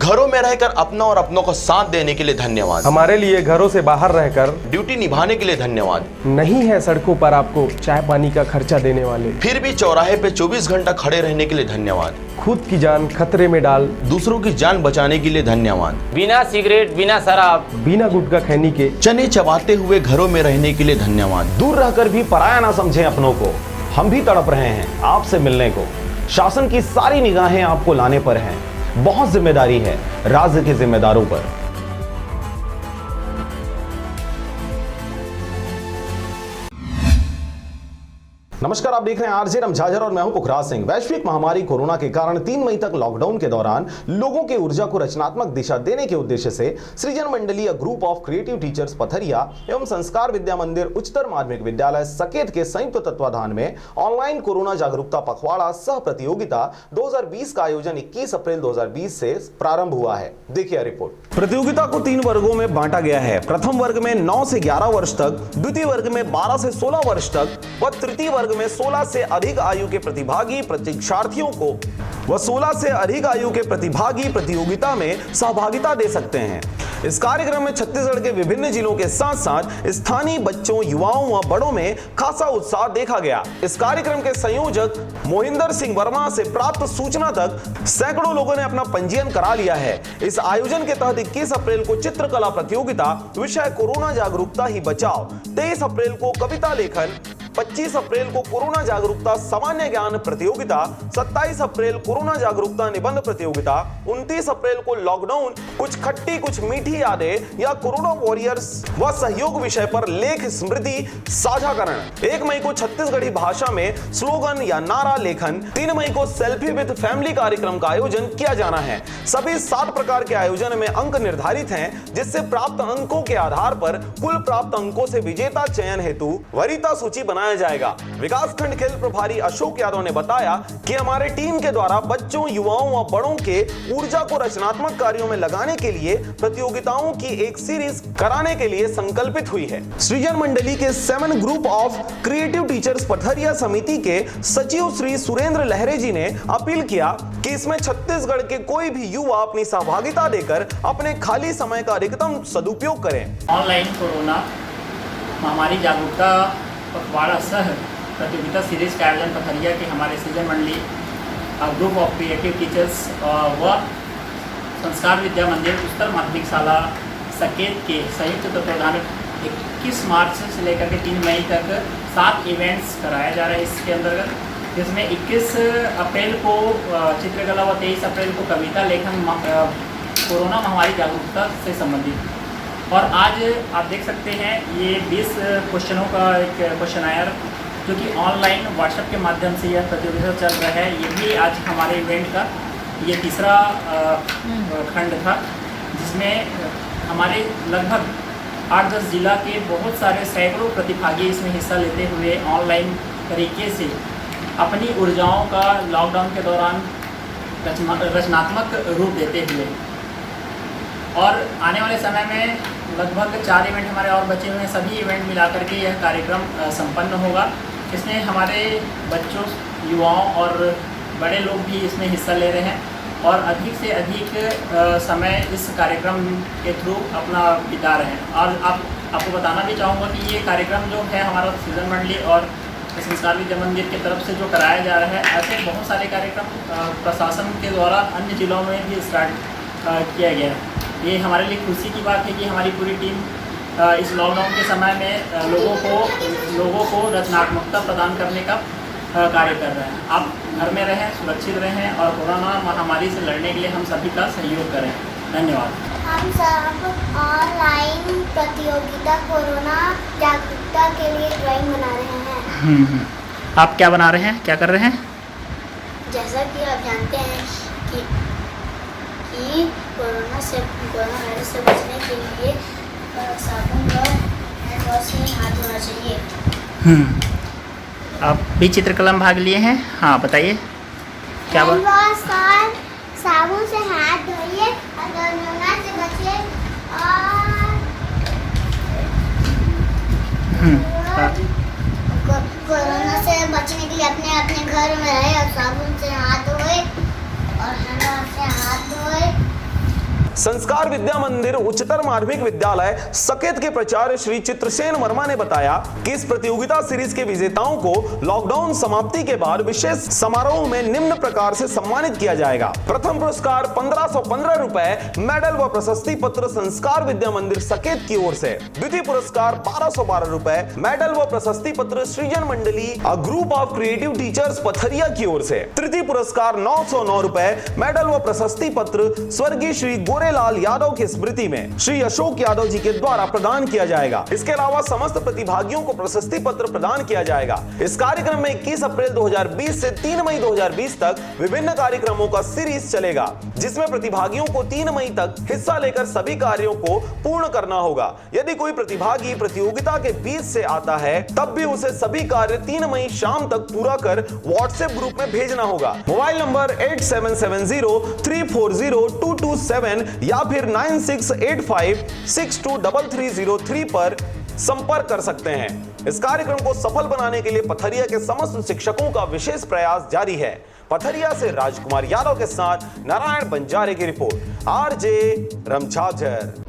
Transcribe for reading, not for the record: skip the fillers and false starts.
घरों में रहकर अपना और अपनों को साथ देने के लिए धन्यवाद। हमारे लिए घरों से बाहर रहकर ड्यूटी निभाने के लिए धन्यवाद। नहीं है सड़कों पर आपको चाय पानी का खर्चा देने वाले, फिर भी चौराहे पे 24 घंटा खड़े रहने के लिए धन्यवाद। खुद की जान खतरे में डाल दूसरों की जान बचाने के लिए धन्यवाद। बिना सिगरेट, बिना शराब, बिना गुटखा खैनी के चने चबाते हुए घरों में रहने के लिए धन्यवाद। दूर रहकर भी पराया ना समझें अपनों को। हम भी तड़प रहे हैं आपसे मिलने को। शासन की सारी निगाहें आपको लाने पर हैं। बहुत जिम्मेदारी है राज्य के जिम्मेदारों पर। नमस्कार, आप देख रहे हैं आरजे रमझाझर और मैं हूं पुखराज सिंह। वैश्विक महामारी कोरोना के कारण 3 मई तक लॉकडाउन के दौरान लोगों के ऊर्जा को रचनात्मक दिशा देने के उद्देश्य से सृजन मंडलीय group of creative teachers Pathariya एवं संस्कार विद्या मंदिर उच्चतर माध्यमिक विद्यालय सकेत के संयुक्त तत्वाधान में ऑनलाइन कोरोना जागरूकता पखवाड़ा सह प्रतियोगिता 2020 का आयोजन 21 अप्रैल 2020 से प्रारंभ हुआ है। देखिए रिपोर्ट। प्रतियोगिता को 3 वर्गों में बांटा गया है। प्रथम वर्ग में 9 से 11 वर्ष तक, द्वितीय वर्ग में 12 से 16 वर्ष तक व तृतीय वर्ग में 16 से अधिक आयु के प्रतिभागी परीक्षार्थियों को व 16 से अधिक आयु के प्रतिभागी प्रतियोगिता में सहभागिता दे सकते हैं। इस कार्यक्रम में छत्तीसगढ़ के विभिन्न जिलों के साथ साथ स्थानीय बच्चों, युवाओं व बड़ों में खासा उत्साह देखा गया। इस कार्यक्रम के संयोजक मोहिंदर सिंह वर्मा से प्राप्त सूचना तक सैकड़ों लोगों ने अपना पंजीयन करा लिया है। इस आयोजन के तहत 21 अप्रैल को चित्रकला प्रतियोगिता, विषय कोरोना जागरूकता ही बचाओ, 23 अप्रैल को कविता लेखन, 25 अप्रैल को कोरोना जागरूकता सामान्य ज्ञान प्रतियोगिता, 27 अप्रैल कोरोना जागरूकता निबंध प्रतियोगिता, 29 अप्रैल को लॉकडाउन कुछ खट्टी कुछ मीठी यादें या कोरोना वॉरियर्स व सहयोग विषय पर लेख स्मृति साझाकरण, 1 मई को छत्तीसगढ़ी भाषा में स्लोगन या नारा लेखन, 3 मई को सेल्फी विद फैमिली कार्यक्रम का आयोजन किया जाना है। सभी 7 प्रकार के आयोजन में अंक निर्धारित हैं, जिससे प्राप्त अंकों के आधार पर कुल प्राप्त अंकों से विजेता चयन हेतु वरीयता सूची बनाया जाएगा। विकास खंड खेल प्रभारी अशोक यादव ने बताया कि हमारे टीम के द्वारा बच्चों, युवाओं व बड़ों के ऊर्जा को रचनात्मक कार्यों में लगाने के लिए प्रतियोगिताओं की एक सीरीज कराने के लिए संकल्पित हुई है। सृजन मंडली के 7 group of creative teachers Pathariya समिति के सचिव श्री सुरेंद्र लहरे जी ने अपील किया कि इसमें छत्तीसगढ़ के कोई भी युवा अपनी सहभागिता देकर अपने खाली समय का अधिकतम सदुपयोग करें। ऑनलाइन कोरोना महामारी जागरूकता पखवाड़ा सह प्रतियोगिता सीरीज का आयोजन पथरिया के हमारे सृजन मंडली ग्रुप ऑफ क्रिएटिव टीचर्स व संस्कार विद्या मंदिर उच्चतर माध्यमिक शाला सकेत के संयुक्त तत्वाधान 21 मार्च से लेकर के 3 मई तक 7 इवेंट्स कराया जा रहा है इसके अंतर्गत, जिसमें 21 अप्रैल को चित्रकला व 23 अप्रैल को कविता लेखन कोरोना महामारी जागरूकता से संबंधित। और आज आप देख सकते हैं ये 20 क्वेश्चनों का एक क्वेश्चन आयर जो कि ऑनलाइन व्हाट्सएप के माध्यम से यह प्रतियोगिता चल रहा है। ये भी आज हमारे इवेंट का ये तीसरा खंड था, जिसमें हमारे लगभग 8-10 जिला के बहुत सारे सैकड़ों प्रतिभागी इसमें हिस्सा लेते हुए ऑनलाइन तरीके से अपनी ऊर्जाओं का लॉकडाउन के दौरान रचनात्मक रूप देते हुए, और आने वाले समय में लगभग 4 इवेंट हमारे और बचे हुए हैं। सभी इवेंट मिलाकर के यह कार्यक्रम संपन्न होगा। इसमें हमारे बच्चों, युवाओं और बड़े लोग भी इसमें हिस्सा ले रहे हैं और अधिक से अधिक समय इस कार्यक्रम के थ्रू अपना बिता रहे हैं। और आपको बताना भी चाहूँगा कि ये कार्यक्रम जो है हमारा सृजन मंडली और संस्कार विद्या मंदिर की तरफ से जो कराया जा रहा है, ऐसे बहुत सारे कार्यक्रम प्रशासन के द्वारा अन्य जिलों में भी स्टार्ट किया गया है। ये हमारे लिए खुशी की बात है कि हमारी पूरी टीम इस लॉकडाउन के समय में लोगों को रचनात्मकता प्रदान करने का कार्य कर रहे हैं। आप घर में रहें, सुरक्षित रहें और कोरोना महामारी से लड़ने के लिए हम सभी का सहयोग करें। धन्यवाद। हम सब ऑनलाइन प्रतियोगिता कोरोना जागरूकता के लिए ड्राइंग बना रहे हैं। आप क्या बना रहे हैं, क्या कर रहे हैं? जैसा कि आप जानते हैं कि कोरोना वायरस से बचने के लिए साबुन और हैंड वॉश से हाथ धोना चाहिए। आप भी चित्रकला में भाग लिए हैं? हाँ, बताइए क्या हैंड वॉश और साबुन से हाथ धोइए और कोरोना से बचिए और कोरोना से बचने के लिए अपने अपने घर में रहे और साबुन से हाथ धोए और हैंड वॉश से हाथ धोए संस्कार विद्या मंदिर उच्चतर माध्यमिक विद्यालय सकेत के प्राचार्य श्री चित्रसेन वर्मा ने बताया कि इस प्रतियोगिता सीरीज के विजेताओं को लॉकडाउन समाप्ति के बाद विशेष समारोह में निम्न प्रकार से सम्मानित किया जाएगा। प्रथम पुरस्कार 1515 रुपए मेडल व प्रशस्ति पत्र संस्कार विद्या मंदिर सकेत की ओर से, द्वितीय पुरस्कार 1212 रुपए मेडल व प्रशस्ति पत्र सृजन मंडली a group of creative teachers Pathariya की ओर से, तृतीय पुरस्कार 909 रुपए मेडल व प्रशस्ति पत्र स्वर्गीय श्री गोरेलाल यादव की स्मृति में श्री अशोक यादव जी के द्वारा प्रदान किया जाएगा। इसके अलावा समस्त प्रतिभागियों को प्रशस्ति पत्र प्रदान किया जाएगा। इस कार्यक्रम में 21 अप्रैल 2020 से 3 मई 2020 तक विभिन्न कार्यक्रमों का सीरीज चलेगा, जिसमें प्रतिभागियों को 3 मई तक हिस्सा लेकर सभी कार्यों को पूर्ण करना होगा। यदि कोई प्रतिभागी प्रतियोगिता के बीच से आता है तब भी उसे सभी कार्य 3 मई शाम तक पूरा कर व्हाट्सएप ग्रुप में भेजना होगा। मोबाइल नंबर 8770340227 या फिर 9685623303 पर संपर्क कर सकते हैं। इस कार्यक्रम को सफल बनाने के लिए पथरिया के समस्त शिक्षकों का विशेष प्रयास जारी है। पथरिया से राजकुमार यादव के साथ नारायण बंजारे की रिपोर्ट, आरजे रमझाझर।